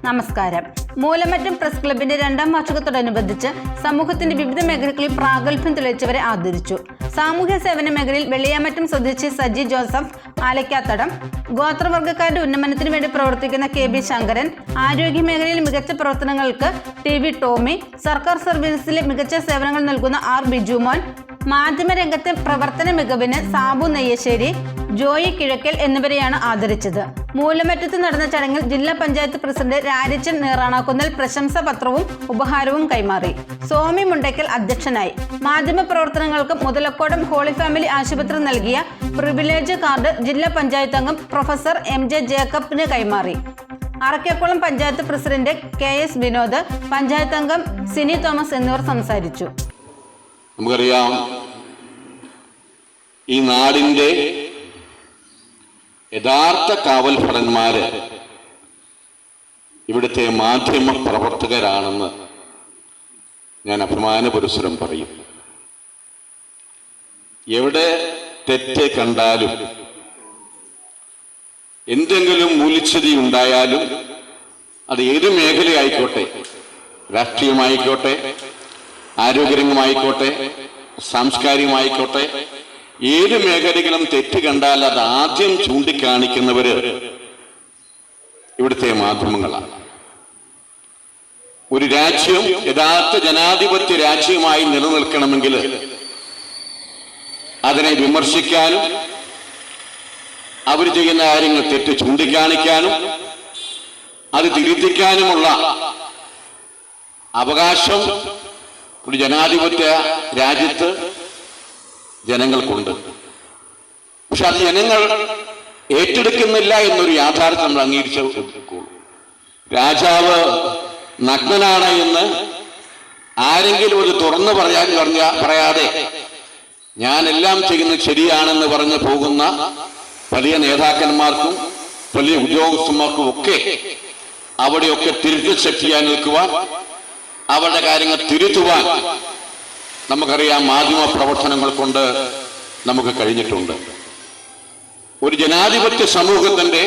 നമസ്കാരം. മൂലമറ്റം പ്രസ് ക്ലബിന്റെ 2ാം വാർഷികത്തോടനുബന്ധിച്ച് സമൂഹത്തിന്റെ വിവിധ മേഖലകളിൽ പ്രാഗൽഭ്യം തെളിയിച്ചവരെ ആദരിച്ചു. സാമൂഹ്യ സേവന മേഖലയിൽ വെള്ളിയാമറ്റം സ്വദേശി സജി ജോസഫ് ആലക്കാത്തടം, ഗോത്രവർഗ്ഗക്കാരുടെ ഉന്നമനത്തിനു വേണ്ടി പ്രവർത്തിക്കുന്ന KB ശങ്കരൻ, ആരോഗ്യ മേഖലയിൽ മികച്ച പ്രവർത്തനങ്ങൾക്ക് TV ടോമി, സർക്കാർ സർവീസിലെ മികച്ച സേവനങ്ങൾ നൽകുന്ന R ബിജുമോൻ, മാധ്യമരംഗത്തെ പ്രവർത്തന മികവിന് സാബു നെയ്യശ്ശേരി, ജോയി കിഴക്കൽ എന്നിവരെയാണ് ആദരിച്ചത്. മൂലമറ്റത്ത് നടന്ന ചടങ്ങിൽ ജില്ലാ പഞ്ചായത്ത് പ്രസിഡന്റ് രാരിച്ചൻ നീറാണാക്കുന്നൽ പ്രശംസാ പത്രവും ഉപഹാരവും കൈമാറി. സോമി മുണ്ടയ്ക്കൽ അധ്യക്ഷനായി. മാധ്യമ പ്രവർത്തനങ്ങൾക്ക് മുതലക്കോടം ഹോളി ഫാമിലി ആശുപത്രി നൽകിയ പ്രിവിലേജ് കാർഡ് ജില്ലാ പഞ്ചായത്ത് അംഗം പ്രൊഫസർ MJ ജേക്കബിന് കൈമാറി. അറക്കേക്കുളം പഞ്ചായത്ത് പ്രസിഡന്റ് KS വിനോദ്, പഞ്ചായത്ത് അംഗം സിനി തോമസ് എന്നിവർ സംസാരിച്ചു. നമുക്കറിയാം, ഈ നാടിന്റെ യഥാർത്ഥ കാവൽഭടന്മാര് ഇവിടുത്തെ മാധ്യമ പ്രവർത്തകരാണെന്ന് ഞാൻ അഭിമാനപുരസ്സരം പറയും. എവിടെ തെറ്റ് കണ്ടാലും, എന്തെങ്കിലും മൂല്യച്യുതി ഉണ്ടായാലും, അത് ഏത് മേഖലയായിക്കോട്ടെ, രാഷ്ട്രീയമായിക്കോട്ടെ, ആരോഗ്യരംഗമായിക്കോട്ടെ, സാംസ്കാരികമായിക്കോട്ടെ, ഏത് മേഖലകളും തെറ്റ് കണ്ടാൽ അത് ആദ്യം ചൂണ്ടിക്കാണിക്കുന്നവര് ഇവിടുത്തെ മാധ്യമങ്ങളാണ്. ഒരു രാജ്യം യഥാർത്ഥ ജനാധിപത്യ രാജ്യമായി നിലനിൽക്കണമെങ്കിൽ അതിനെ വിമർശിക്കാനും, അവർ ചെയ്യുന്ന കാര്യങ്ങൾ തെറ്റ് ചൂണ്ടിക്കാണിക്കാനും അത് തിരുത്തിക്കാനുമുള്ള അവകാശം ഒരു ജനാധിപത്യ രാജ്യത്ത് ജനങ്ങൾക്കുണ്ട്. പക്ഷെ അത് ജനങ്ങൾ ഏറ്റെടുക്കുന്നില്ല എന്നൊരു യാഥാർത്ഥ്യം നമ്മൾ അംഗീകരിച്ചു. രാജാവ് നഗ്നനാണ് എന്ന് ആരെങ്കിലും ഒരു തുറന്നു പറയാതെ ഞാനെല്ലാം ചെയ്യുന്നത് ശരിയാണെന്ന് പറഞ്ഞു പോകുന്ന വലിയ നേതാക്കന്മാർക്കും വലിയ ഉദ്യോഗസ്ഥന്മാർക്കും ഒക്കെ അവിടെയൊക്കെ തിരുത്തി ശക്തിയായി നിൽക്കുവാൻ, അവരുടെ കാര്യങ്ങൾ തിരുത്തുവാൻ നമുക്കറിയാം, മാധ്യമ പ്രവർത്തനങ്ങൾ കൊണ്ട് നമുക്ക് കഴിഞ്ഞിട്ടുണ്ട്. ഒരു ജനാധിപത്യ സമൂഹത്തിന്റെ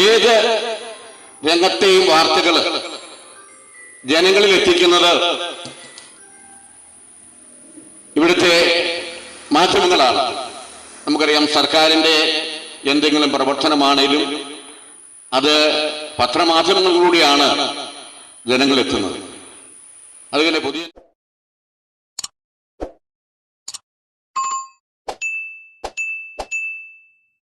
ഏത് രംഗത്തെയും വാർത്തകൾ ജനങ്ങളിൽ എത്തിക്കുന്നത് ഇവിടുത്തെ മാധ്യമങ്ങളാണ്. നമുക്കറിയാം, സർക്കാരിന്റെ എന്തെങ്കിലും പ്രവർത്തനമാണേലും അത് പത്രമാധ്യമങ്ങളിലൂടെയാണ് ജനങ്ങളെത്തുന്നത്. അതുപോലെ പുതിയ